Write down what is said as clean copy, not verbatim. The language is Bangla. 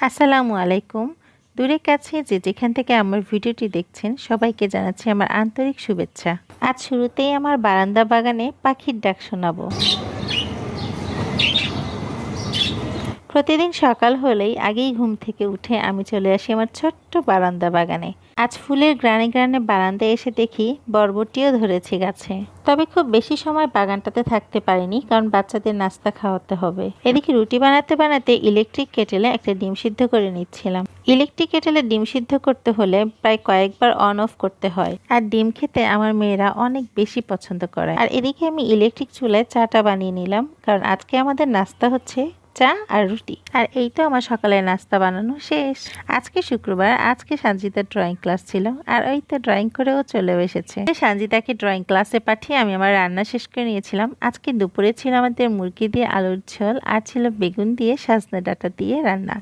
আসসালামু আলাইকুম। দূরে কাছে যে যেখান থেকে আমার ভিডিওটি দেখছেন সবাইকে জানাচ্ছি আমার আন্তরিক শুভেচ্ছা। আজ শুরুতেই আমার বারান্দা বাগানে পাখির ডাক শোনাবো। প্রতিদিন সকাল হলেই আগেই ঘুম থেকে উঠে আমি চলে আসি আমার ছোট্ট বারান্দা বাগানে। আজ ফুলের গ্রানে গ্রানে বারান্দায় এসে দেখি বরবটিও ধরেছে গাছে। তবে খুব বেশি সময় বাগানটাতে থাকতে পারিনি, কারণ বাচ্চাদের নাস্তা খাওয়াতে হবে। এদিকে রুটি বানাতে বানাতে ইলেকট্রিক কেটেলে একটা ডিম সিদ্ধ করে নিচ্ছিলাম। ইলেকট্রিক কেটেলে ডিম সিদ্ধ করতে হলে প্রায় কয়েকবার অন অফ করতে হয়, আর ডিম খেতে আমার মেয়েরা অনেক বেশি পছন্দ করে। আর এদিকে আমি ইলেকট্রিক চুলায় চাটা বানিয়ে নিলাম, কারণ আজকে আমাদের নাস্তা হচ্ছে চা আর রুটি। আর এই তো আমার সকালের নাস্তা বানানো শেষ। আজকে শুক্রবার, আজকে সানজিতার ড্রয়িং ক্লাস ছিল, আর ওই তো ড্রয়িং করেও চলেও এসেছে। সানজিতাকে ড্রয়িং ক্লাসে পাঠিয়ে আমি আমার রান্না শেষ করে নিয়েছিলাম। আজকে দুপুরে ছিল আমাদের মুরগি দিয়ে আলুর ঝোল, আর ছিল বেগুন দিয়ে সজনে ডাঁটা দিয়ে রান্না।